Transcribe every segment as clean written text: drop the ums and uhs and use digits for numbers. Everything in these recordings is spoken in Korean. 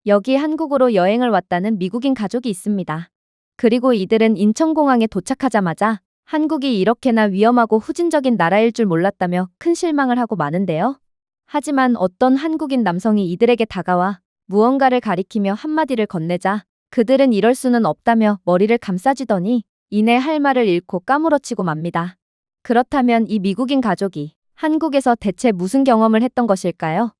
여기 한국으로 여행을 왔다는 미국인 가족이 있습니다. 그리고 이들은 인천공항에 도착하자마자 한국이 이렇게나 위험하고 후진적인 나라일 줄 몰랐다며 큰 실망을 하고 마는데요. 하지만 어떤 한국인 남성이 이들에게 다가와 무언가를 가리키며 한마디를 건네자 그들은 이럴 수는 없다며 머리를 감싸쥐더니 이내 할 말을 잃고 까무러치고 맙니다. 그렇다면 이 미국인 가족이 한국에서 대체 무슨 경험을 했던 것일까요?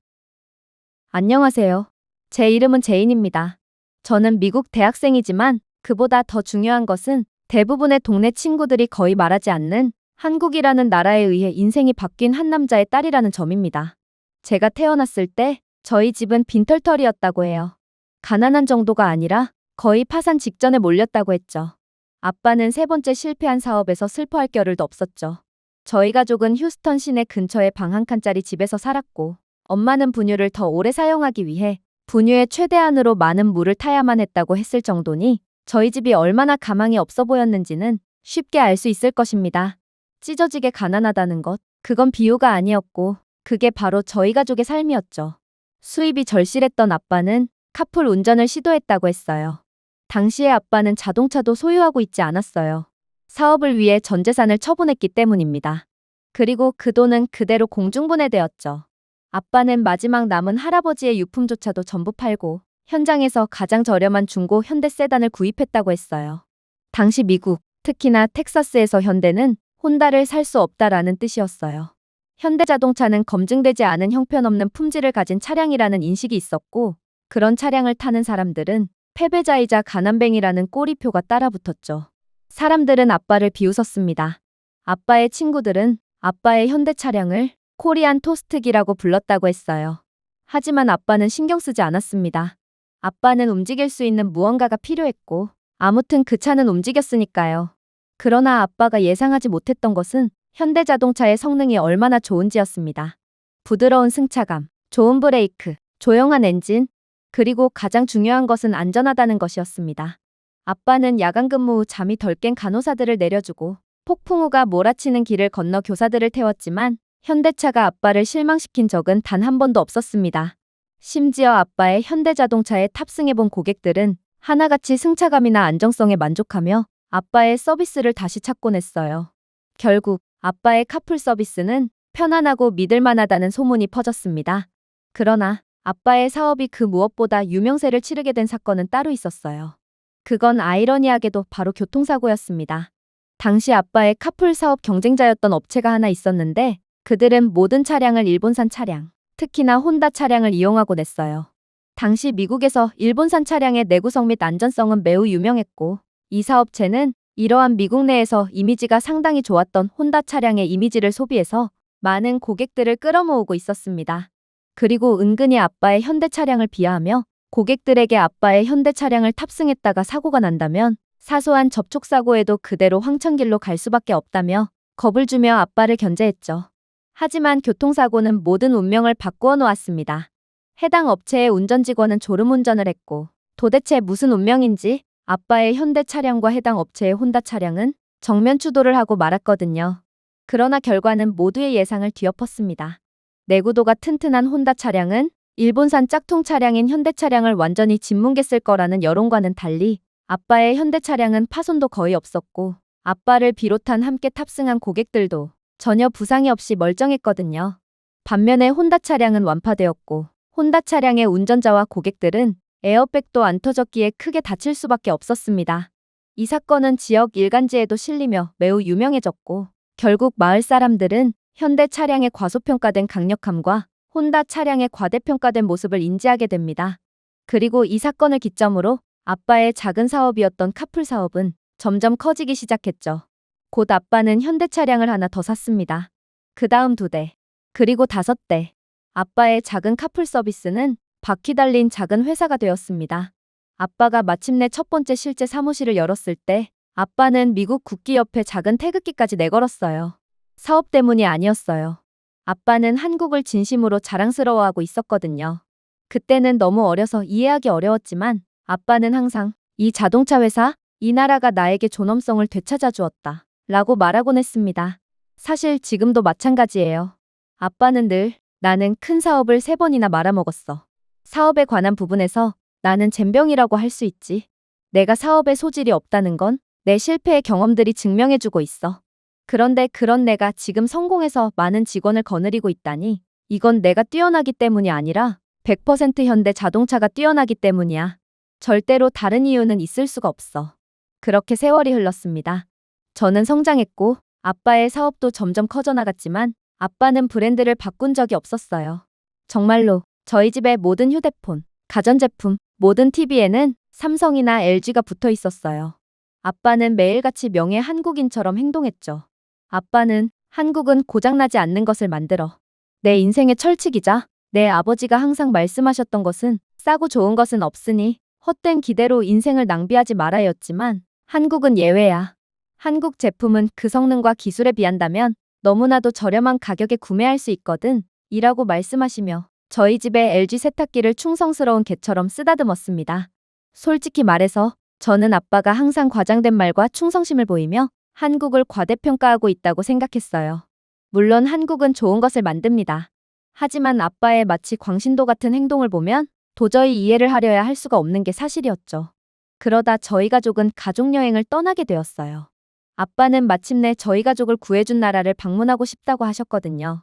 안녕하세요. 제 이름은 제인입니다. 저는 미국 대학생이지만 그보다 더 중요한 것은 대부분의 동네 친구들이 거의 말하지 않는 한국이라는 나라에 의해 인생이 바뀐 한 남자의 딸이라는 점입니다. 제가 태어났을 때 저희 집은 빈털터리였다고 해요. 가난한 정도가 아니라 거의 파산 직전에 몰렸다고 했죠. 아빠는 세 번째 실패한 사업에서 슬퍼할 겨를도 없었죠. 저희 가족은 휴스턴 시내 근처의 방 한 칸짜리 집에서 살았고 엄마는 분유를 더 오래 사용하기 위해 분유의 최대한으로 많은 물을 타야만 했다고 했을 정도니 저희 집이 얼마나 가망이 없어 보였는지는 쉽게 알 수 있을 것입니다. 찢어지게 가난하다는 것, 그건 비유가 아니었고 그게 바로 저희 가족의 삶이었죠. 수입이 절실했던 아빠는 카풀 운전을 시도했다고 했어요. 당시에 아빠는 자동차도 소유하고 있지 않았어요. 사업을 위해 전 재산을 처분했기 때문입니다. 그리고 그 돈은 그대로 공중분해되었죠. 아빠는 마지막 남은 할아버지의 유품조차도 전부 팔고 현장에서 가장 저렴한 중고 현대 세단을 구입했다고 했어요. 당시 미국, 특히나 텍사스에서 현대는 혼다를 살 수 없다라는 뜻이었어요. 현대자동차는 검증되지 않은 형편없는 품질을 가진 차량이라는 인식이 있었고 그런 차량을 타는 사람들은 패배자이자 가난뱅이라는 꼬리표가 따라붙었죠. 사람들은 아빠를 비웃었습니다. 아빠의 친구들은 아빠의 현대 차량을 코리안 토스트기라고 불렀다고 했어요. 하지만 아빠는 신경 쓰지 않았습니다. 아빠는 움직일 수 있는 무언가가 필요했고 아무튼 그 차는 움직였으니까요. 그러나 아빠가 예상하지 못했던 것은 현대자동차의 성능이 얼마나 좋은지였습니다. 부드러운 승차감, 좋은 브레이크, 조용한 엔진, 그리고 가장 중요한 것은 안전하다는 것이었습니다. 아빠는 야간 근무 후 잠이 덜 깬 간호사들을 내려주고 폭풍우가 몰아치는 길을 건너 교사들을 태웠지만 현대차가 아빠를 실망시킨 적은 단 한 번도 없었습니다. 심지어 아빠의 현대자동차에 탑승해본 고객들은 하나같이 승차감이나 안정성에 만족하며 아빠의 서비스를 다시 찾곤 했어요. 결국 아빠의 카풀 서비스는 편안하고 믿을만하다는 소문이 퍼졌습니다. 그러나 아빠의 사업이 그 무엇보다 유명세를 치르게 된 사건은 따로 있었어요. 그건 아이러니하게도 바로 교통사고였습니다. 당시 아빠의 카풀 사업 경쟁자였던 업체가 하나 있었는데 그들은 모든 차량을 일본산 차량, 특히나 혼다 차량을 이용하고 냈어요. 당시 미국에서 일본산 차량의 내구성 및 안전성은 매우 유명했고 이 사업체는 이러한 미국 내에서 이미지가 상당히 좋았던 혼다 차량의 이미지를 소비해서 많은 고객들을 끌어모으고 있었습니다. 그리고 은근히 아빠의 현대 차량을 비하하며 고객들에게 아빠의 현대 차량을 탑승했다가 사고가 난다면 사소한 접촉사고에도 그대로 황천길로 갈 수밖에 없다며 겁을 주며 아빠를 견제했죠. 하지만 교통사고는 모든 운명을 바꾸어 놓았습니다. 해당 업체의 운전직원은 졸음운전을 했고 도대체 무슨 운명인지 아빠의 현대 차량과 해당 업체의 혼다 차량은 정면 추돌을 하고 말았거든요. 그러나 결과는 모두의 예상을 뒤엎었습니다. 내구도가 튼튼한 혼다 차량은 일본산 짝퉁 차량인 현대 차량을 완전히 짓뭉갰을 거라는 여론과는 달리 아빠의 현대 차량은 파손도 거의 없었고 아빠를 비롯한 함께 탑승한 고객들도 전혀 부상이 없이 멀쩡했거든요. 반면에 혼다 차량은 완파되었고 혼다 차량의 운전자와 고객들은 에어백도 안 터졌기에 크게 다칠 수밖에 없었습니다. 이 사건은 지역 일간지에도 실리며 매우 유명해졌고 결국 마을 사람들은 현대 차량의 과소평가된 강력함과 혼다 차량의 과대평가된 모습을 인지하게 됩니다. 그리고 이 사건을 기점으로 아빠의 작은 사업이었던 카풀 사업은 점점 커지기 시작했죠. 곧 아빠는 현대 차량을 하나 더 샀습니다. 그 다음 2대, 그리고 5대. 아빠의 작은 카풀 서비스는 바퀴 달린 작은 회사가 되었습니다. 아빠가 마침내 첫 번째 실제 사무실을 열었을 때 아빠는 미국 국기 옆에 작은 태극기까지 내걸었어요. 사업 때문이 아니었어요. 아빠는 한국을 진심으로 자랑스러워하고 있었거든요. 그때는 너무 어려서 이해하기 어려웠지만 아빠는 항상 이 자동차 회사, 이 나라가 나에게 존엄성을 되찾아 주었다 라고 말하곤 했습니다. 사실 지금도 마찬가지예요. 아빠는 늘 나는 큰 사업을 3번이나 말아먹었어. 사업에 관한 부분에서 나는 젬병이라고 할 수 있지. 내가 사업에 소질이 없다는 건 내 실패의 경험들이 증명해주고 있어. 그런데 그런 내가 지금 성공해서 많은 직원을 거느리고 있다니 이건 내가 뛰어나기 때문이 아니라 100% 현대 자동차가 뛰어나기 때문이야. 절대로 다른 이유는 있을 수가 없어. 그렇게 세월이 흘렀습니다. 저는 성장했고 아빠의 사업도 점점 커져나갔지만 아빠는 브랜드를 바꾼 적이 없었어요. 정말로 저희 집의 모든 휴대폰, 가전제품, 모든 TV에는 삼성이나 LG가 붙어 있었어요. 아빠는 매일같이 명예 한국인처럼 행동했죠. 아빠는 한국은 고장나지 않는 것을 만들어. 내 인생의 철칙이자 내 아버지가 항상 말씀하셨던 것은 싸고 좋은 것은 없으니 헛된 기대로 인생을 낭비하지 말아였지만 한국은 예외야. 한국 제품은 그 성능과 기술에 비한다면 너무나도 저렴한 가격에 구매할 수 있거든. 이라고 말씀하시며 저희 집의 LG 세탁기를 충성스러운 개처럼 쓰다듬었습니다. 솔직히 말해서 저는 아빠가 항상 과장된 말과 충성심을 보이며 한국을 과대평가하고 있다고 생각했어요. 물론 한국은 좋은 것을 만듭니다. 하지만 아빠의 마치 광신도 같은 행동을 보면 도저히 이해를 하려야 할 수가 없는 게 사실이었죠. 그러다 저희 가족은 가족여행을 떠나게 되었어요. 아빠는 마침내 저희 가족을 구해준 나라를 방문하고 싶다고 하셨거든요.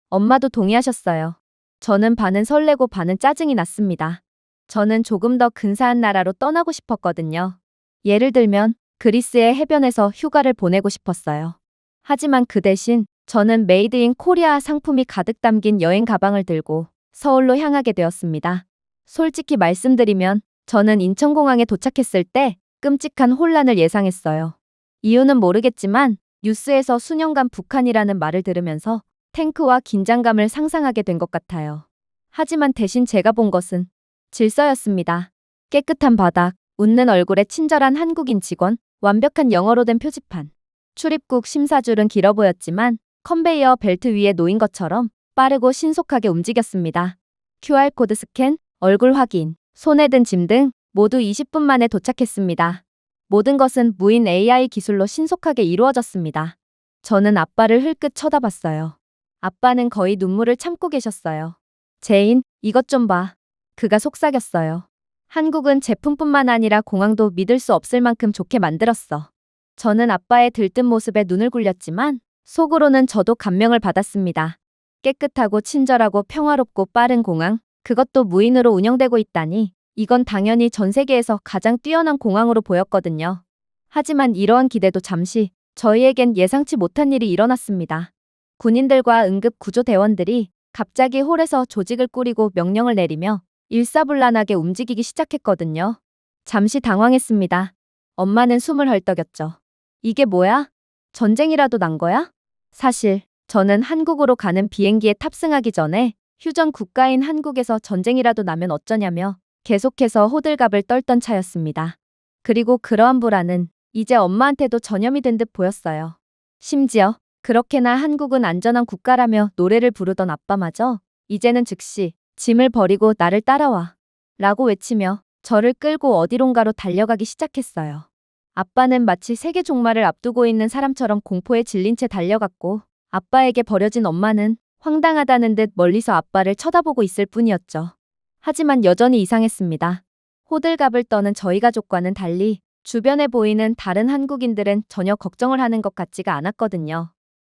엄마도 동의하셨어요. 저는 반은 설레고 반은 짜증이 났습니다. 저는 조금 더 근사한 나라로 떠나고 싶었거든요. 예를 들면 그리스의 해변에서 휴가를 보내고 싶었어요. 하지만 그 대신 저는 메이드 인 코리아 상품이 가득 담긴 여행 가방을 들고 서울로 향하게 되었습니다. 솔직히 말씀드리면 저는 인천공항에 도착했을 때 끔찍한 혼란을 예상했어요. 이유는 모르겠지만 뉴스에서 수년간 북한이라는 말을 들으면서 탱크와 긴장감을 상상하게 된 것 같아요. 하지만 대신 제가 본 것은 질서였습니다. 깨끗한 바닥, 웃는 얼굴에 친절한 한국인 직원, 완벽한 영어로 된 표지판. 출입국 심사줄은 길어 보였지만 컨베이어 벨트 위에 놓인 것처럼 빠르고 신속하게 움직였습니다. QR코드 스캔, 얼굴 확인, 손에 든 짐 등 모두 20분 만에 도착했습니다. 모든 것은 무인 AI 기술로 신속하게 이루어졌습니다. 저는 아빠를 흘끗 쳐다봤어요. 아빠는 거의 눈물을 참고 계셨어요. 제인, 이것 좀 봐. 그가 속삭였어요. 한국은 제품뿐만 아니라 공항도 믿을 수 없을 만큼 좋게 만들었어. 저는 아빠의 들뜬 모습에 눈을 굴렸지만 속으로는 저도 감명을 받았습니다. 깨끗하고 친절하고 평화롭고 빠른 공항, 그것도 무인으로 운영되고 있다니 이건 당연히 전 세계에서 가장 뛰어난 공항으로 보였거든요. 하지만 이러한 기대도 잠시 저희에겐 예상치 못한 일이 일어났습니다. 군인들과 응급구조대원들이 갑자기 홀에서 조직을 꾸리고 명령을 내리며 일사불란하게 움직이기 시작했거든요. 잠시 당황했습니다. 엄마는 숨을 헐떡였죠. 이게 뭐야? 전쟁이라도 난 거야? 사실 저는 한국으로 가는 비행기에 탑승하기 전에 휴전 국가인 한국에서 전쟁이라도 나면 어쩌냐며 계속해서 호들갑을 떨던 차였습니다. 그리고 그러한 불안은 이제 엄마한테도 전염이 된 듯 보였어요. 심지어 그렇게나 한국은 안전한 국가라며 노래를 부르던 아빠마저 이제는 즉시 짐을 버리고 나를 따라와 라고 외치며 저를 끌고 어디론가로 달려가기 시작했어요. 아빠는 마치 세계 종말을 앞두고 있는 사람처럼 공포에 질린 채 달려갔고 아빠에게 버려진 엄마는 황당하다는 듯 멀리서 아빠를 쳐다보고 있을 뿐이었죠. 하지만 여전히 이상했습니다. 호들갑을 떠는 저희 가족과는 달리 주변에 보이는 다른 한국인들은 전혀 걱정을 하는 것 같지가 않았거든요.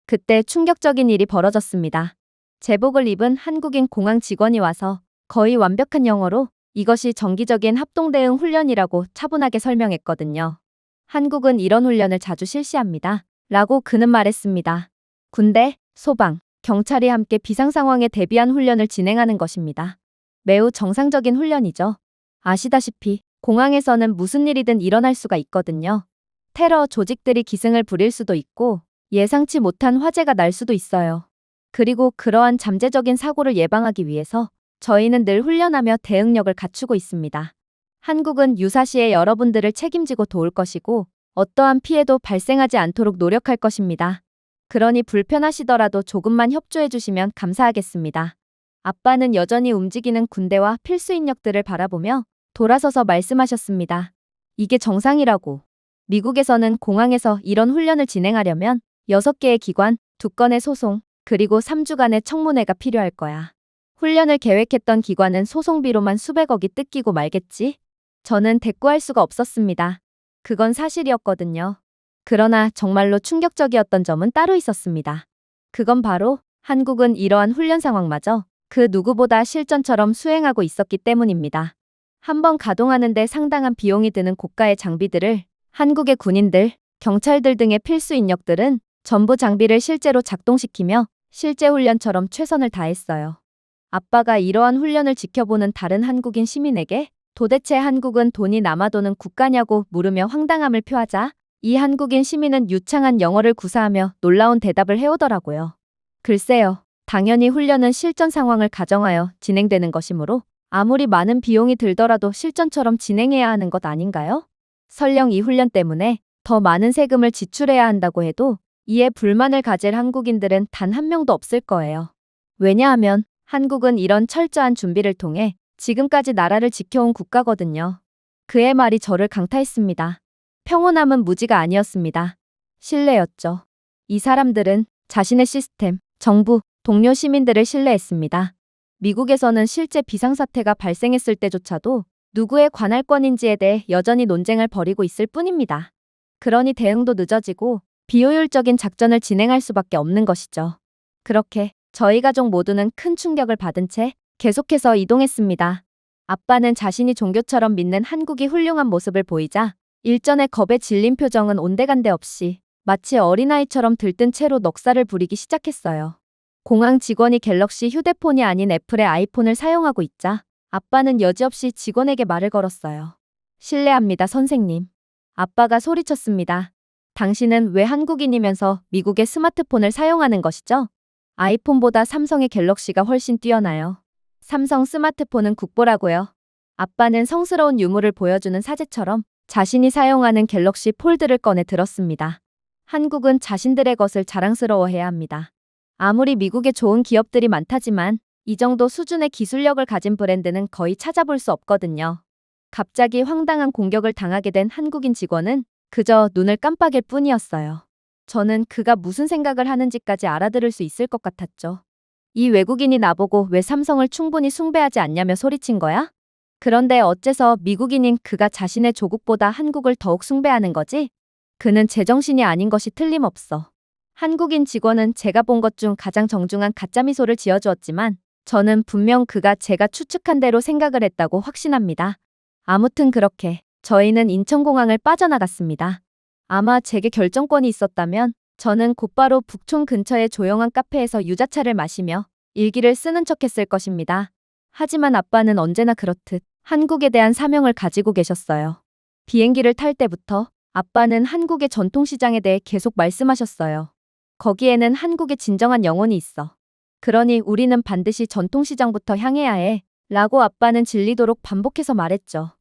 그때 충격적인 일이 벌어졌습니다. 제복을 입은 한국인 공항 직원이 와서 거의 완벽한 영어로 이것이 정기적인 합동대응 훈련이라고 차분하게 설명했거든요. 한국은 이런 훈련을 자주 실시합니다. 라고 그는 말했습니다. 군대, 소방, 경찰이 함께 비상 상황에 대비한 훈련을 진행하는 것입니다. 매우 정상적인 훈련이죠. 아시다시피 공항에서는 무슨 일이든 일어날 수가 있거든요. 테러 조직들이 기승을 부릴 수도 있고 예상치 못한 화재가 날 수도 있어요. 그리고 그러한 잠재적인 사고를 예방하기 위해서 저희는 늘 훈련하며 대응력을 갖추고 있습니다. 한국은 유사시에 여러분들을 책임지고 도울 것이고 어떠한 피해도 발생하지 않도록 노력할 것입니다. 그러니 불편하시더라도 조금만 협조해 주시면 감사하겠습니다. 아빠는 여전히 움직이는 군대와 필수 인력들을 바라보며 돌아서서 말씀하셨습니다. 이게 정상이라고. 미국에서는 공항에서 이런 훈련을 진행하려면 6개의 기관, 2건의 소송, 그리고 3주간의 청문회가 필요할 거야. 훈련을 계획했던 기관은 소송비로만 수백억이 뜯기고 말겠지. 저는 대꾸할 수가 없었습니다. 그건 사실이었거든요. 그러나 정말로 충격적이었던 점은 따로 있었습니다. 그건 바로 한국은 이러한 훈련 상황마저 그 누구보다 실전처럼 수행하고 있었기 때문입니다. 한번 가동하는데 상당한 비용이 드는 고가의 장비들을 한국의 군인들, 경찰들 등의 필수 인력들은 전부 장비를 실제로 작동시키며 실제 훈련처럼 최선을 다했어요. 아빠가 이러한 훈련을 지켜보는 다른 한국인 시민에게 도대체 한국은 돈이 남아도는 국가냐고 물으며 황당함을 표하자 이 한국인 시민은 유창한 영어를 구사하며 놀라운 대답을 해오더라고요. 글쎄요. 당연히 훈련은 실전 상황을 가정하여 진행되는 것이므로 아무리 많은 비용이 들더라도 실전처럼 진행해야 하는 것 아닌가요? 설령 이 훈련 때문에 더 많은 세금을 지출해야 한다고 해도 이에 불만을 가질 한국인들은 단 한 명도 없을 거예요. 왜냐하면 한국은 이런 철저한 준비를 통해 지금까지 나라를 지켜온 국가거든요. 그의 말이 저를 강타했습니다. 평온함은 무지가 아니었습니다. 신뢰였죠. 이 사람들은 자신의 시스템, 정부, 동료 시민들을 신뢰했습니다. 미국에서는 실제 비상사태가 발생했을 때조차도 누구의 관할권인지에 대해 여전히 논쟁을 벌이고 있을 뿐입니다. 그러니 대응도 늦어지고 비효율적인 작전을 진행할 수밖에 없는 것이죠. 그렇게 저희 가족 모두는 큰 충격을 받은 채 계속해서 이동했습니다. 아빠는 자신이 종교처럼 믿는 한국이 훌륭한 모습을 보이자 일전의 겁에 질린 표정은 온데간데 없이 마치 어린아이처럼 들뜬 채로 넋살을 부리기 시작했어요. 공항 직원이 갤럭시 휴대폰이 아닌 애플의 아이폰을 사용하고 있자 아빠는 여지없이 직원에게 말을 걸었어요. 실례합니다, 선생님. 아빠가 소리쳤습니다. 당신은 왜 한국인이면서 미국의 스마트폰을 사용하는 것이죠? 아이폰보다 삼성의 갤럭시가 훨씬 뛰어나요. 삼성 스마트폰은 국보라고요. 아빠는 성스러운 유머를 보여주는 사제처럼 자신이 사용하는 갤럭시 폴드를 꺼내 들었습니다. 한국은 자신들의 것을 자랑스러워해야 합니다. 아무리 미국에 좋은 기업들이 많다지만 이 정도 수준의 기술력을 가진 브랜드는 거의 찾아볼 수 없거든요. 갑자기 황당한 공격을 당하게 된 한국인 직원은 그저 눈을 깜빡일 뿐이었어요. 저는 그가 무슨 생각을 하는지까지 알아들을 수 있을 것 같았죠. 이 외국인이 나보고 왜 삼성을 충분히 숭배하지 않냐며 소리친 거야? 그런데 어째서 미국인인 그가 자신의 조국보다 한국을 더욱 숭배하는 거지? 그는 제정신이 아닌 것이 틀림없어. 한국인 직원은 제가 본 것 중 가장 정중한 가짜미소를 지어주었지만 저는 분명 그가 제가 추측한 대로 생각을 했다고 확신합니다. 아무튼 그렇게 저희는 인천공항을 빠져나갔습니다. 아마 제게 결정권이 있었다면 저는 곧바로 북촌 근처의 조용한 카페에서 유자차를 마시며 일기를 쓰는 척했을 것입니다. 하지만 아빠는 언제나 그렇듯 한국에 대한 사명을 가지고 계셨어요. 비행기를 탈 때부터 아빠는 한국의 전통시장에 대해 계속 말씀하셨어요. 거기에는 한국의 진정한 영혼이 있어. 그러니 우리는 반드시 전통시장부터 향해야 해. 라고 아빠는 질리도록 반복해서 말했죠.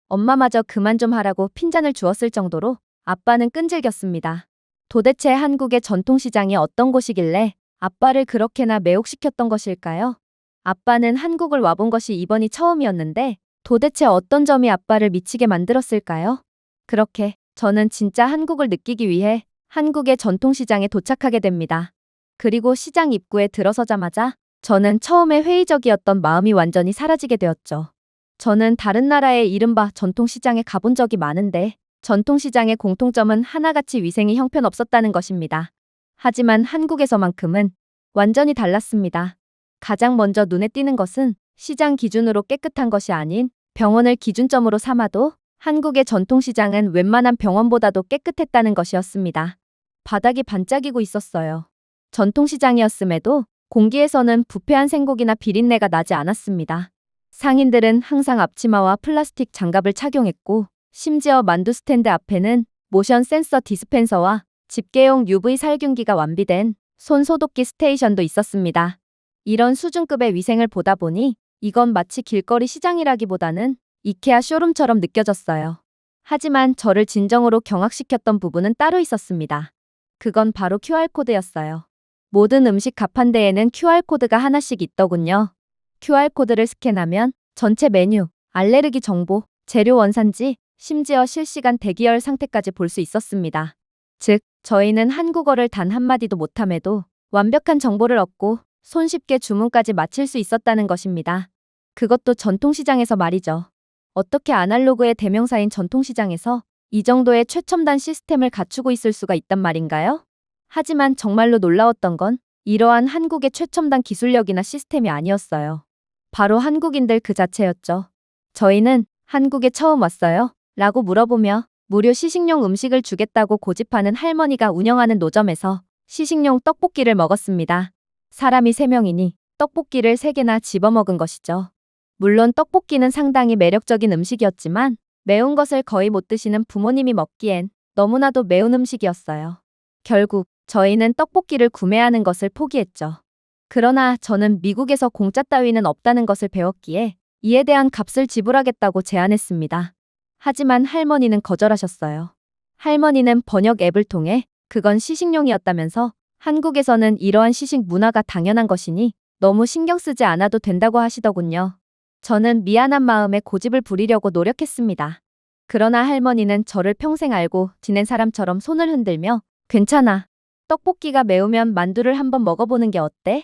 엄마마저 그만 좀 하라고 핀잔을 주었을 정도로 아빠는 끈질겼습니다. 도대체 한국의 전통시장이 어떤 곳이길래 아빠를 그렇게나 매혹시켰던 것일까요? 아빠는 한국을 와본 것이 이번이 처음이었는데 도대체 어떤 점이 아빠를 미치게 만들었을까요? 그렇게 저는 진짜 한국을 느끼기 위해 한국의 전통시장에 도착하게 됩니다. 그리고 시장 입구에 들어서자마자 저는 처음에 회의적이었던 마음이 완전히 사라지게 되었죠. 저는 다른 나라의 이른바 전통시장에 가본 적이 많은데 전통시장의 공통점은 하나같이 위생이 형편없었다는 것입니다. 하지만 한국에서만큼은 완전히 달랐습니다. 가장 먼저 눈에 띄는 것은 시장 기준으로 깨끗한 것이 아닌 병원을 기준점으로 삼아도 한국의 전통시장은 웬만한 병원보다도 깨끗했다는 것이었습니다. 바닥이 반짝이고 있었어요. 전통시장이었음에도 공기에서는 부패한 생고기나 비린내가 나지 않았습니다. 상인들은 항상 앞치마와 플라스틱 장갑을 착용했고 심지어 만두 스탠드 앞에는 모션 센서 디스펜서와 집게용 UV 살균기가 완비된 손 소독기 스테이션도 있었습니다. 이런 수준급의 위생을 보다 보니 이건 마치 길거리 시장이라기보다는 이케아 쇼룸처럼 느껴졌어요. 하지만 저를 진정으로 경악시켰던 부분은 따로 있었습니다. 그건 바로 QR코드였어요. 모든 음식 가판대에는 QR코드가 하나씩 있더군요. QR코드를 스캔하면 전체 메뉴, 알레르기 정보, 재료 원산지, 심지어 실시간 대기열 상태까지 볼 수 있었습니다. 즉, 저희는 한국어를 단 한마디도 못함에도 완벽한 정보를 얻고 손쉽게 주문까지 마칠 수 있었다는 것입니다. 그것도 전통시장에서 말이죠. 어떻게 아날로그의 대명사인 전통시장에서 이 정도의 최첨단 시스템을 갖추고 있을 수가 있단 말인가요? 하지만 정말로 놀라웠던 건 이러한 한국의 최첨단 기술력이나 시스템이 아니었어요. 바로 한국인들 그 자체였죠. 저희는 한국에 처음 왔어요? 라고 물어보며 무료 시식용 음식을 주겠다고 고집하는 할머니가 운영하는 노점에서 시식용 떡볶이를 먹었습니다. 사람이 3명이니 떡볶이를 3개나 집어먹은 것이죠. 물론 떡볶이는 상당히 매력적인 음식이었지만 매운 것을 거의 못 드시는 부모님이 먹기엔 너무나도 매운 음식이었어요. 결국 저희는 떡볶이를 구매하는 것을 포기했죠. 그러나 저는 미국에서 공짜 따위는 없다는 것을 배웠기에 이에 대한 값을 지불하겠다고 제안했습니다. 하지만 할머니는 거절하셨어요. 할머니는 번역 앱을 통해 그건 시식용이었다면서 한국에서는 이러한 시식 문화가 당연한 것이니 너무 신경 쓰지 않아도 된다고 하시더군요. 저는 미안한 마음에 고집을 부리려고 노력했습니다. 그러나 할머니는 저를 평생 알고 지낸 사람처럼 손을 흔들며 괜찮아. 떡볶이가 매우면 만두를 한번 먹어보는 게 어때?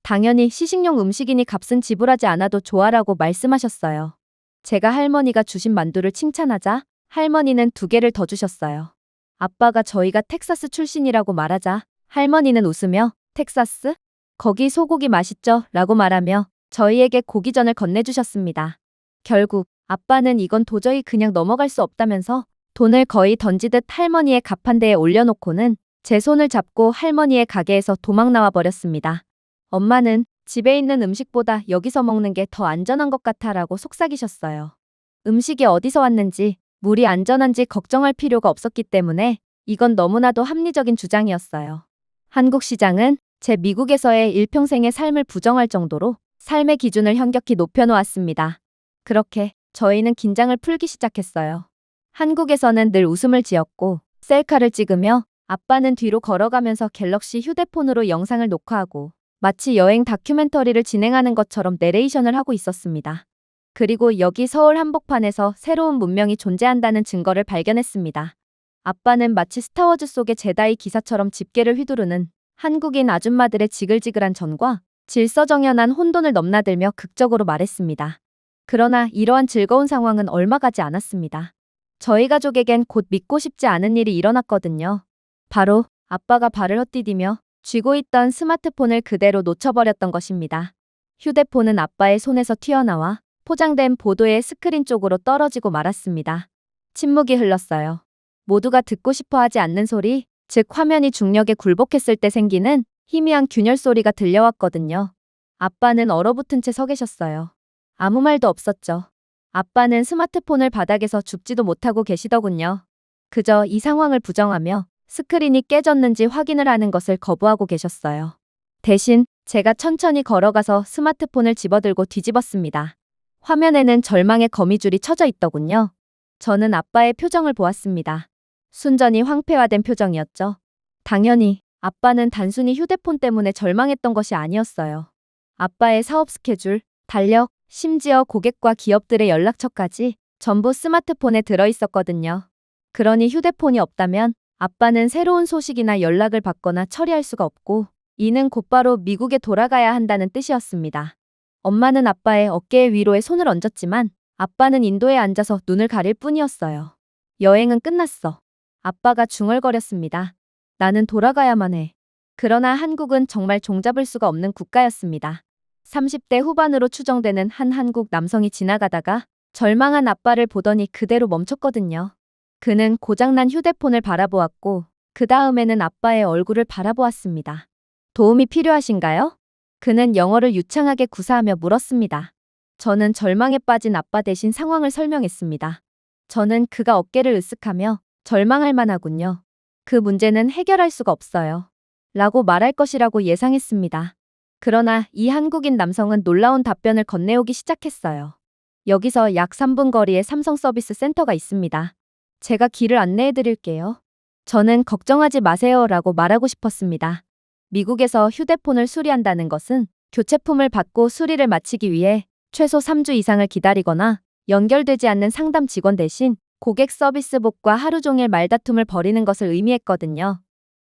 당연히 시식용 음식이니 값은 지불하지 않아도 좋아라고 말씀하셨어요. 제가 할머니가 주신 만두를 칭찬하자 할머니는 2개를 더 주셨어요. 아빠가 저희가 텍사스 출신이라고 말하자 할머니는 웃으며 텍사스? 거기 소고기 맛있죠? 라고 말하며 저희에게 고기전을 건네주셨습니다. 결국 아빠는 이건 도저히 그냥 넘어갈 수 없다면서 돈을 거의 던지듯 할머니의 가판대에 올려놓고는 제 손을 잡고 할머니의 가게에서 도망 나와 버렸습니다. 엄마는 집에 있는 음식보다 여기서 먹는 게 더 안전한 것 같아라고 속삭이셨어요. 음식이 어디서 왔는지, 물이 안전한지 걱정할 필요가 없었기 때문에 이건 너무나도 합리적인 주장이었어요. 한국 시장은 제 미국에서의 일평생의 삶을 부정할 정도로 삶의 기준을 현격히 높여놓았습니다. 그렇게 저희는 긴장을 풀기 시작했어요. 한국에서는 늘 웃음을 지었고 셀카를 찍으며 아빠는 뒤로 걸어가면서 갤럭시 휴대폰으로 영상을 녹화하고 마치 여행 다큐멘터리를 진행하는 것처럼 내레이션을 하고 있었습니다. 그리고 여기 서울 한복판에서 새로운 문명이 존재한다는 증거를 발견했습니다. 아빠는 마치 스타워즈 속의 제다이 기사처럼 집게를 휘두르는 한국인 아줌마들의 지글지글한 전과 질서정연한 혼돈을 넘나들며 극적으로 말했습니다. 그러나 이러한 즐거운 상황은 얼마 가지 않았습니다. 저희 가족에겐 곧 믿고 싶지 않은 일이 일어났거든요. 바로 아빠가 발을 헛디디며 쥐고 있던 스마트폰을 그대로 놓쳐버렸던 것입니다. 휴대폰은 아빠의 손에서 튀어나와 포장된 보도의 스크린 쪽으로 떨어지고 말았습니다. 침묵이 흘렀어요. 모두가 듣고 싶어 하지 않는 소리, 즉 화면이 중력에 굴복했을 때 생기는 희미한 균열 소리가 들려왔거든요. 아빠는 얼어붙은 채 서 계셨어요. 아무 말도 없었죠. 아빠는 스마트폰을 바닥에서 줍지도 못하고 계시더군요. 그저 이 상황을 부정하며 스크린이 깨졌는지 확인을 하는 것을 거부하고 계셨어요. 대신 제가 천천히 걸어가서 스마트폰을 집어들고 뒤집었습니다. 화면에는 절망의 거미줄이 쳐져 있더군요. 저는 아빠의 표정을 보았습니다. 순전히 황폐화된 표정이었죠. 당연히 아빠는 단순히 휴대폰 때문에 절망했던 것이 아니었어요. 아빠의 사업 스케줄, 달력, 심지어 고객과 기업들의 연락처까지 전부 스마트폰에 들어있었거든요. 그러니 휴대폰이 없다면 아빠는 새로운 소식이나 연락을 받거나 처리할 수가 없고 이는 곧바로 미국에 돌아가야 한다는 뜻이었습니다. 엄마는 아빠의 어깨 위로에 손을 얹었지만 아빠는 인도에 앉아서 눈을 가릴 뿐이었어요. 여행은 끝났어. 아빠가 중얼거렸습니다. 나는 돌아가야만 해. 그러나 한국은 정말 종잡을 수가 없는 국가였습니다. 30대 후반으로 추정되는 한 한국 남성이 지나가다가 절망한 아빠를 보더니 그대로 멈췄거든요. 그는 고장난 휴대폰을 바라보았고 그 다음에는 아빠의 얼굴을 바라보았습니다. 도움이 필요하신가요? 그는 영어를 유창하게 구사하며 물었습니다. 저는 절망에 빠진 아빠 대신 상황을 설명했습니다. 저는 그가 어깨를 으쓱하며 절망할 만하군요. 그 문제는 해결할 수가 없어요. 라고 말할 것이라고 예상했습니다. 그러나 이 한국인 남성은 놀라운 답변을 건네오기 시작했어요. 여기서 약 3분 거리에 삼성 서비스 센터가 있습니다. 제가 길을 안내해 드릴게요. 저는 걱정하지 마세요 라고 말하고 싶었습니다. 미국에서 휴대폰을 수리한다는 것은 교체품을 받고 수리를 마치기 위해 최소 3주 이상을 기다리거나 연결되지 않는 상담 직원 대신 고객 서비스복과 하루 종일 말다툼을 벌이는 것을 의미했거든요.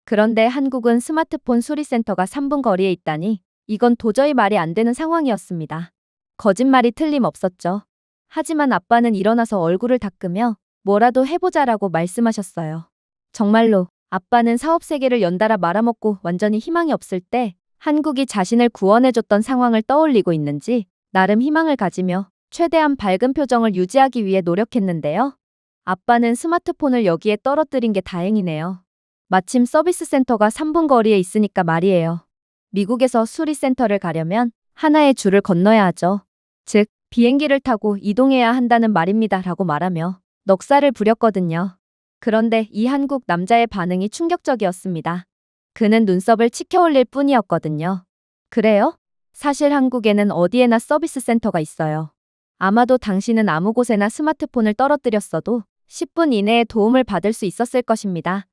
그런데 한국은 스마트폰 수리센터가 3분 거리에 있다니 이건 도저히 말이 안 되는 상황이었습니다. 거짓말이 틀림없었죠. 하지만 아빠는 일어나서 얼굴을 닦으며 뭐라도 해보자라고 말씀하셨어요. 정말로 아빠는 사업 세계를 연달아 말아먹고 완전히 희망이 없을 때 한국이 자신을 구원해줬던 상황을 떠올리고 있는지 나름 희망을 가지며 최대한 밝은 표정을 유지하기 위해 노력했는데요. 아빠는 스마트폰을 여기에 떨어뜨린 게 다행이네요. 마침 서비스 센터가 3분 거리에 있으니까 말이에요. 미국에서 수리센터를 가려면 하나의 줄을 건너야 하죠. 즉, 비행기를 타고 이동해야 한다는 말입니다. 라고 말하며 넋살을 부렸거든요. 그런데 이 한국 남자의 반응이 충격적이었습니다. 그는 눈썹을 치켜올릴 뿐이었거든요. 그래요? 사실 한국에는 어디에나 서비스 센터가 있어요. 아마도 당신은 아무 곳에나 스마트폰을 떨어뜨렸어도 10분 이내에 도움을 받을 수 있었을 것입니다.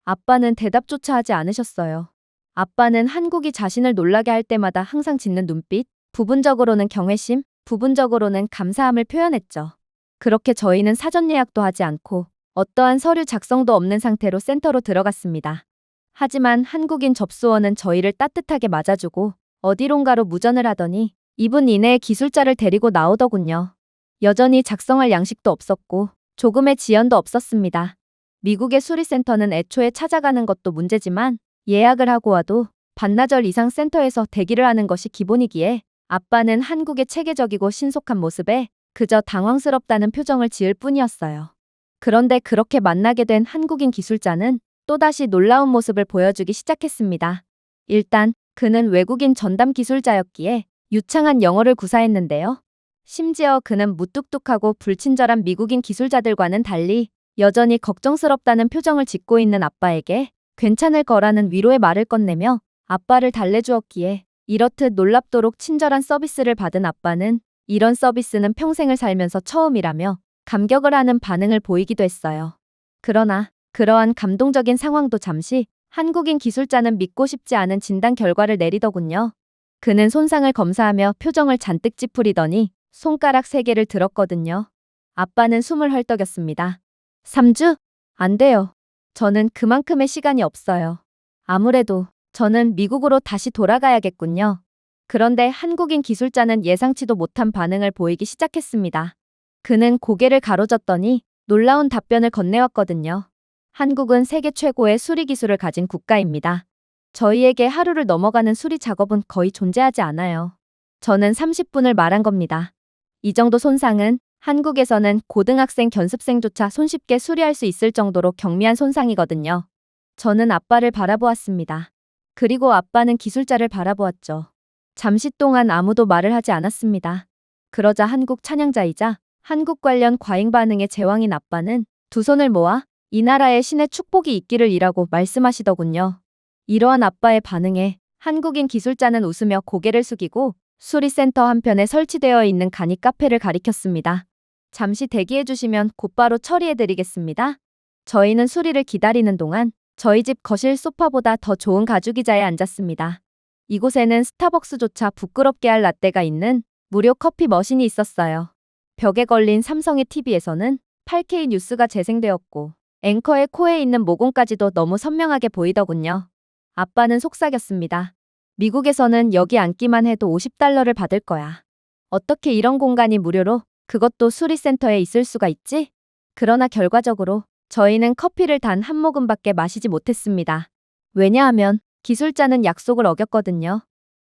아빠는 대답조차 하지 않으셨어요. 아빠는 한국이 자신을 놀라게 할 때마다 항상 짓는 눈빛, 부분적으로는 경외심, 부분적으로는 감사함을 표현했죠. 그렇게 저희는 사전 예약도 하지 않고 어떠한 서류 작성도 없는 상태로 센터로 들어갔습니다. 하지만 한국인 접수원은 저희를 따뜻하게 맞아주고 어디론가로 무전을 하더니 2분 이내에 기술자를 데리고 나오더군요. 여전히 작성할 양식도 없었고 조금의 지연도 없었습니다. 미국의 수리센터는 애초에 찾아가는 것도 문제지만 예약을 하고 와도 반나절 이상 센터에서 대기를 하는 것이 기본이기에 아빠는 한국의 체계적이고 신속한 모습에 그저 당황스럽다는 표정을 지을 뿐이었어요. 그런데 그렇게 만나게 된 한국인 기술자는 또다시 놀라운 모습을 보여주기 시작했습니다. 일단 그는 외국인 전담 기술자였기에 유창한 영어를 구사했는데요. 심지어 그는 무뚝뚝하고 불친절한 미국인 기술자들과는 달리 여전히 걱정스럽다는 표정을 짓고 있는 아빠에게 괜찮을 거라는 위로의 말을 건네며 아빠를 달래주었기에 이렇듯 놀랍도록 친절한 서비스를 받은 아빠는 이런 서비스는 평생을 살면서 처음이라며 감격을 하는 반응을 보이기도 했어요. 그러나 그러한 감동적인 상황도 잠시 한국인 기술자는 믿고 싶지 않은 진단 결과를 내리더군요. 그는 손상을 검사하며 표정을 잔뜩 찌푸리더니 손가락 3개를 들었거든요. 아빠는 숨을 헐떡였습니다. 3주? 안 돼요. 저는 그만큼의 시간이 없어요. 아무래도 저는 미국으로 다시 돌아가야겠군요. 그런데 한국인 기술자는 예상치도 못한 반응을 보이기 시작했습니다. 그는 고개를 가로젓더니 놀라운 답변을 건네왔거든요. 한국은 세계 최고의 수리 기술을 가진 국가입니다. 저희에게 하루를 넘어가는 수리 작업은 거의 존재하지 않아요. 저는 30분을 말한 겁니다. 이 정도 손상은 한국에서는 고등학생 견습생조차 손쉽게 수리할 수 있을 정도로 경미한 손상이거든요. 저는 아빠를 바라보았습니다. 그리고 아빠는 기술자를 바라보았죠. 잠시 동안 아무도 말을 하지 않았습니다. 그러자 한국 찬양자이자 한국 관련 과잉 반응의 제왕인 아빠는 두 손을 모아 이 나라에 신의 축복이 있기를이라고 말씀하시더군요. 이러한 아빠의 반응에 한국인 기술자는 웃으며 고개를 숙이고 수리센터 한편에 설치되어 있는 간이 카페를 가리켰습니다. 잠시 대기해 주시면 곧바로 처리해 드리겠습니다. 저희는 수리를 기다리는 동안 저희 집 거실 소파보다 더 좋은 가죽의자에 앉았습니다. 이곳에는 스타벅스조차 부끄럽게 할 라떼가 있는 무료 커피 머신이 있었어요. 벽에 걸린 삼성의 TV에서는 8K 뉴스가 재생되었고 앵커의 코에 있는 모공까지도 너무 선명하게 보이더군요. 아빠는 속삭였습니다. 미국에서는 여기 앉기만 해도 $50를 받을 거야. 어떻게 이런 공간이 무료로 그것도 수리센터에 있을 수가 있지? 그러나 결과적으로 저희는 커피를 단 한 모금밖에 마시지 못했습니다. 왜냐하면 기술자는 약속을 어겼거든요.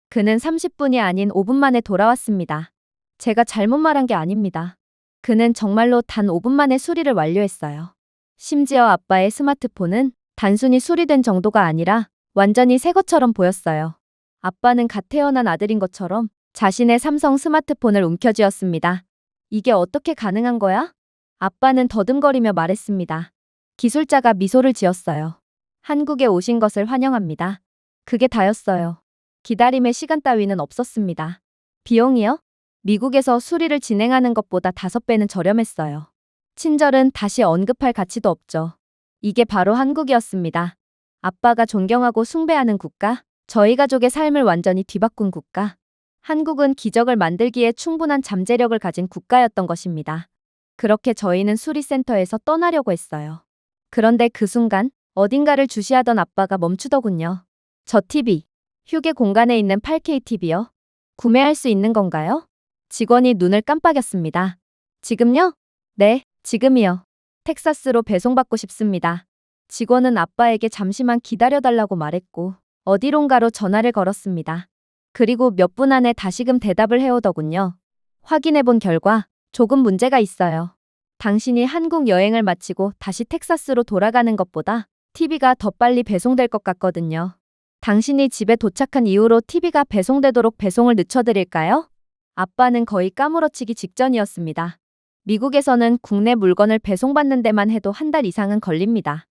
그는 30분이 아닌 5분 만에 돌아왔습니다. 제가 잘못 말한 게 아닙니다. 그는 정말로 단 5분 만에 수리를 완료했어요. 심지어 아빠의 스마트폰은 단순히 수리된 정도가 아니라 완전히 새 것처럼 보였어요. 아빠는 갓 태어난 아들인 것처럼 자신의 삼성 스마트폰을 움켜쥐었습니다. 이게 어떻게 가능한 거야? 아빠는 더듬거리며 말했습니다. 기술자가 미소를 지었어요. 한국에 오신 것을 환영합니다. 그게 다였어요. 기다림의 시간 따위는 없었습니다. 비용이요? 미국에서 수리를 진행하는 것보다 5배는 저렴했어요. 친절은 다시 언급할 가치도 없죠. 이게 바로 한국이었습니다. 아빠가 존경하고 숭배하는 국가, 저희 가족의 삶을 완전히 뒤바꾼 국가. 한국은 기적을 만들기에 충분한 잠재력을 가진 국가였던 것입니다. 그렇게 저희는 수리센터에서 떠나려고 했어요. 그런데 그 순간 어딘가를 주시하던 아빠가 멈추더군요. 저 TV. 휴게 공간에 있는 8K TV요? 구매할 수 있는 건가요? 직원이 눈을 깜빡였습니다. 지금요? 네, 지금이요. 텍사스로 배송받고 싶습니다. 직원은 아빠에게 잠시만 기다려달라고 말했고 어디론가로 전화를 걸었습니다. 그리고 몇 분 안에 다시금 대답을 해오더군요. 확인해 본 결과 조금 문제가 있어요. 당신이 한국 여행을 마치고 다시 텍사스로 돌아가는 것보다 TV가 더 빨리 배송될 것 같거든요. 당신이 집에 도착한 이후로 TV가 배송되도록 배송을 늦춰드릴까요? 아빠는 거의 까무러치기 직전이었습니다. 미국에서는 국내 물건을 배송받는 데만 해도 한 달 이상은 걸립니다.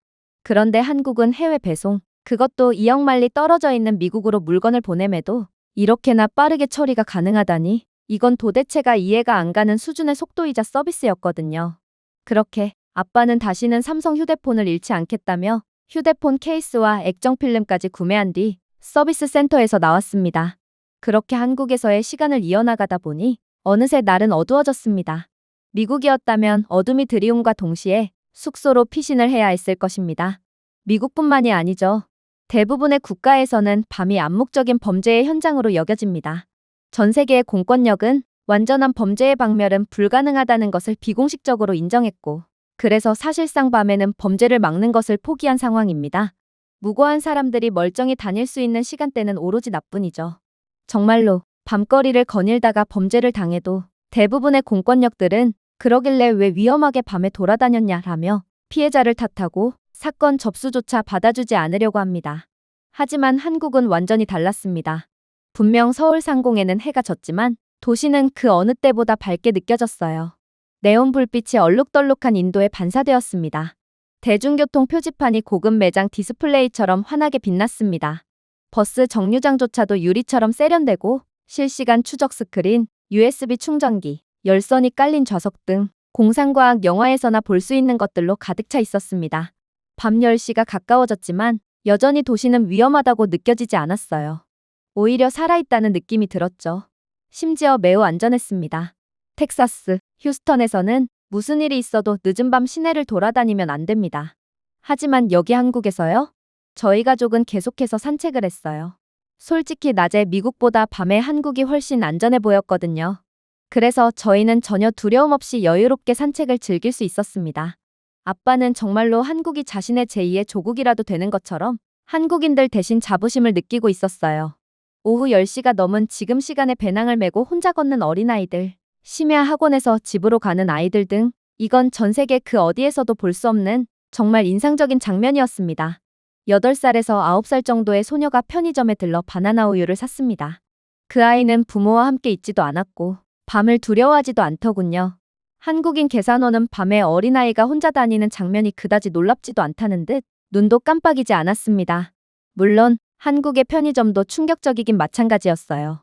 그런데 한국은 해외 배송, 그것도 2억 마일리 떨어져 있는 미국으로 물건을 보냄에도 이렇게나 빠르게 처리가 가능하다니 이건 도대체가 이해가 안 가는 수준의 속도이자 서비스였거든요. 그렇게 아빠는 다시는 삼성 휴대폰을 잃지 않겠다며 휴대폰 케이스와 액정 필름까지 구매한 뒤 서비스 센터에서 나왔습니다. 그렇게 한국에서의 시간을 이어나가다 보니 어느새 날은 어두워졌습니다. 미국이었다면 어둠이 드리움과 동시에 숙소로 피신을 해야 했을 것입니다. 미국뿐만이 아니죠. 대부분의 국가에서는 밤이 암묵적인 범죄의 현장으로 여겨집니다. 전 세계의 공권력은 완전한 범죄의 박멸은 불가능하다는 것을 비공식적으로 인정했고, 그래서 사실상 밤에는 범죄를 막는 것을 포기한 상황입니다. 무고한 사람들이 멀쩡히 다닐 수 있는 시간대는 오로지 나뿐이죠. 정말로 밤거리를 거닐다가 범죄를 당해도 대부분의 공권력들은 그러길래 왜 위험하게 밤에 돌아다녔냐라며 피해자를 탓하고 사건 접수조차 받아주지 않으려고 합니다. 하지만 한국은 완전히 달랐습니다. 분명 서울 상공에는 해가 졌지만 도시는 그 어느 때보다 밝게 느껴졌어요. 네온 불빛이 얼룩덜룩한 인도에 반사되었습니다. 대중교통 표지판이 고급 매장 디스플레이처럼 환하게 빛났습니다. 버스 정류장조차도 유리처럼 세련되고 실시간 추적 스크린, USB 충전기, 열선이 깔린 좌석 등 공상과학 영화에서나 볼 수 있는 것들로 가득 차 있었습니다. 밤 10시가 가까워졌지만 여전히 도시는 위험하다고 느껴지지 않았어요. 오히려 살아있다는 느낌이 들었죠. 심지어 매우 안전했습니다. 텍사스, 휴스턴에서는 무슨 일이 있어도 늦은 밤 시내를 돌아다니면 안 됩니다. 하지만 여기 한국에서요? 저희 가족은 계속해서 산책을 했어요. 솔직히 낮에 미국보다 밤에 한국이 훨씬 안전해 보였거든요. 그래서 저희는 전혀 두려움 없이 여유롭게 산책을 즐길 수 있었습니다. 아빠는 정말로 한국이 자신의 제2의 조국이라도 되는 것처럼 한국인들 대신 자부심을 느끼고 있었어요. 오후 10시가 넘은 지금 시간에 배낭을 메고 혼자 걷는 어린아이들, 심야 학원에서 집으로 가는 아이들 등 이건 전 세계 그 어디에서도 볼 수 없는 정말 인상적인 장면이었습니다. 8살에서 9살 정도의 소녀가 편의점에 들러 바나나 우유를 샀습니다. 그 아이는 부모와 함께 있지도 않았고 밤을 두려워하지도 않더군요. 한국인 계산원은 밤에 어린아이가 혼자 다니는 장면이 그다지 놀랍지도 않다는 듯 눈도 깜빡이지 않았습니다. 물론 한국의 편의점도 충격적이긴 마찬가지였어요.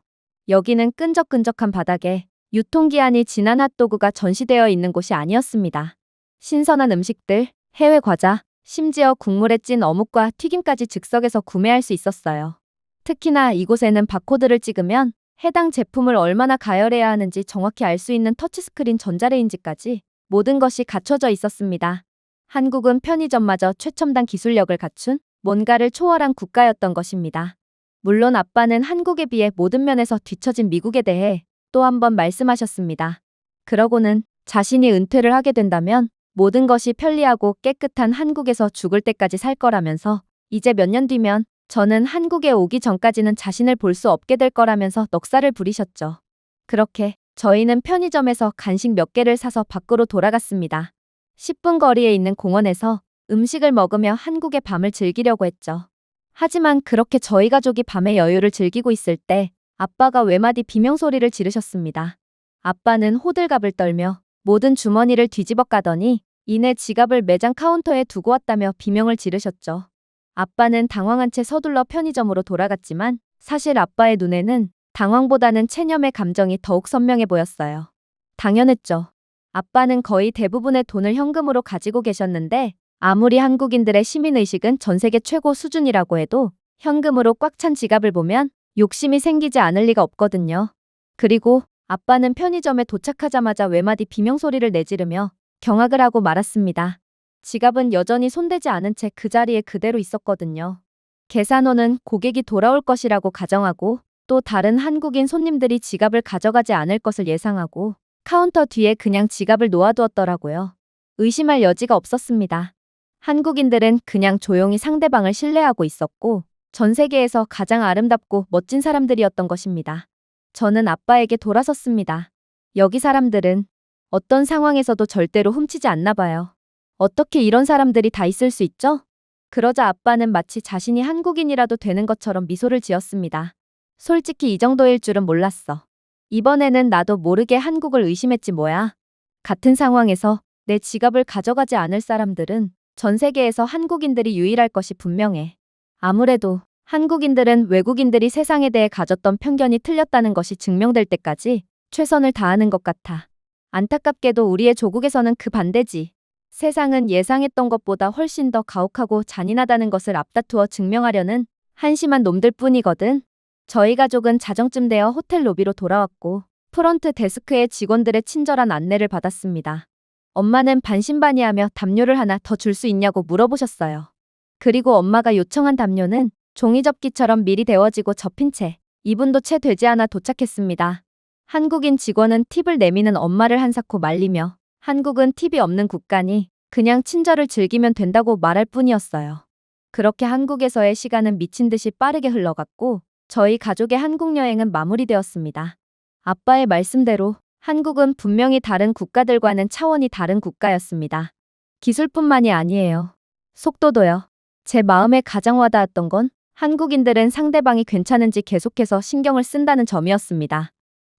여기는 끈적끈적한 바닥에 유통기한이 지난 핫도그가 전시되어 있는 곳이 아니었습니다. 신선한 음식들, 해외 과자, 심지어 국물에 찐 어묵과 튀김까지 즉석에서 구매할 수 있었어요. 특히나 이곳에는 바코드를 찍으면 해당 제품을 얼마나 가열해야 하는지 정확히 알 수 있는 터치스크린 전자레인지까지 모든 것이 갖춰져 있었습니다. 한국은 편의점마저 최첨단 기술력을 갖춘 뭔가를 초월한 국가였던 것입니다. 물론 아빠는 한국에 비해 모든 면에서 뒤처진 미국에 대해 또 한 번 말씀하셨습니다. 그러고는 자신이 은퇴를 하게 된다면 모든 것이 편리하고 깨끗한 한국에서 죽을 때까지 살 거라면서 이제 몇 년 뒤면 저는 한국에 오기 전까지는 자신을 볼 수 없게 될 거라면서 넋살을 부리셨죠. 그렇게 저희는 편의점에서 간식 몇 개를 사서 밖으로 돌아갔습니다. 10분 거리에 있는 공원에서 음식을 먹으며 한국의 밤을 즐기려고 했죠. 하지만 그렇게 저희 가족이 밤의 여유를 즐기고 있을 때 아빠가 외마디 비명소리를 지르셨습니다. 아빠는 호들갑을 떨며 모든 주머니를 뒤집어 까더니 이내 지갑을 매장 카운터에 두고 왔다며 비명을 지르셨죠. 아빠는 당황한 채 서둘러 편의점으로 돌아갔지만 사실 아빠의 눈에는 당황보다는 체념의 감정이 더욱 선명해 보였어요. 당연했죠. 아빠는 거의 대부분의 돈을 현금으로 가지고 계셨는데 아무리 한국인들의 시민의식은 전 세계 최고 수준이라고 해도 현금으로 꽉 찬 지갑을 보면 욕심이 생기지 않을 리가 없거든요. 그리고 아빠는 편의점에 도착하자마자 외마디 비명소리를 내지르며 경악을 하고 말았습니다. 지갑은 여전히 손대지 않은 채 그 자리에 그대로 있었거든요. 계산원은 고객이 돌아올 것이라고 가정하고 또 다른 한국인 손님들이 지갑을 가져가지 않을 것을 예상하고 카운터 뒤에 그냥 지갑을 놓아두었더라고요. 의심할 여지가 없었습니다. 한국인들은 그냥 조용히 상대방을 신뢰하고 있었고 전 세계에서 가장 아름답고 멋진 사람들이었던 것입니다. 저는 아빠에게 돌아섰습니다. 여기 사람들은 어떤 상황에서도 절대로 훔치지 않나 봐요. 어떻게 이런 사람들이 다 있을 수 있죠? 그러자 아빠는 마치 자신이 한국인이라도 되는 것처럼 미소를 지었습니다. 솔직히 이 정도일 줄은 몰랐어. 이번에는 나도 모르게 한국을 의심했지 뭐야. 같은 상황에서 내 지갑을 가져가지 않을 사람들은 전 세계에서 한국인들이 유일할 것이 분명해. 아무래도 한국인들은 외국인들이 세상에 대해 가졌던 편견이 틀렸다는 것이 증명될 때까지 최선을 다하는 것 같아. 안타깝게도 우리의 조국에서는 그 반대지. 세상은 예상했던 것보다 훨씬 더 가혹하고 잔인하다는 것을 앞다투어 증명하려는 한심한 놈들 뿐이거든. 저희 가족은 자정쯤 되어 호텔 로비로 돌아왔고 프런트 데스크의 직원들의 친절한 안내를 받았습니다. 엄마는 반신반의하며 담요를 하나 더 줄 수 있냐고 물어보셨어요. 그리고 엄마가 요청한 담요는 종이접기처럼 미리 데워지고 접힌 채 2분도 채 되지 않아 도착했습니다. 한국인 직원은 팁을 내미는 엄마를 한사코 말리며 한국은 팁이 없는 국가니 그냥 친절을 즐기면 된다고 말할 뿐이었어요. 그렇게 한국에서의 시간은 미친 듯이 빠르게 흘러갔고 저희 가족의 한국 여행은 마무리되었습니다. 아빠의 말씀대로 한국은 분명히 다른 국가들과는 차원이 다른 국가였습니다. 기술뿐만이 아니에요. 속도도요. 제 마음에 가장 와닿았던 건 한국인들은 상대방이 괜찮은지 계속해서 신경을 쓴다는 점이었습니다.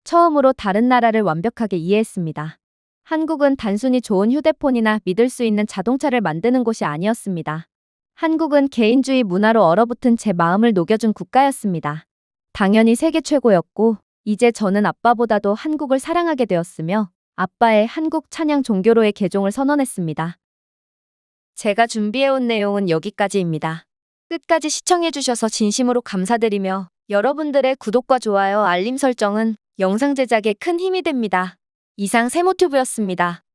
처음으로 다른 나라를 완벽하게 이해했습니다. 한국은 단순히 좋은 휴대폰이나 믿을 수 있는 자동차를 만드는 곳이 아니었습니다. 한국은 개인주의 문화로 얼어붙은 제 마음을 녹여준 국가였습니다. 당연히 세계 최고였고 이제 저는 아빠보다도 한국을 사랑하게 되었으며 아빠의 한국 찬양 종교로의 개종을 선언했습니다. 제가 준비해온 내용은 여기까지입니다. 끝까지 시청해주셔서 진심으로 감사드리며 여러분들의 구독과 좋아요, 알림 설정은 영상 제작에 큰 힘이 됩니다. 이상 세모튜브였습니다.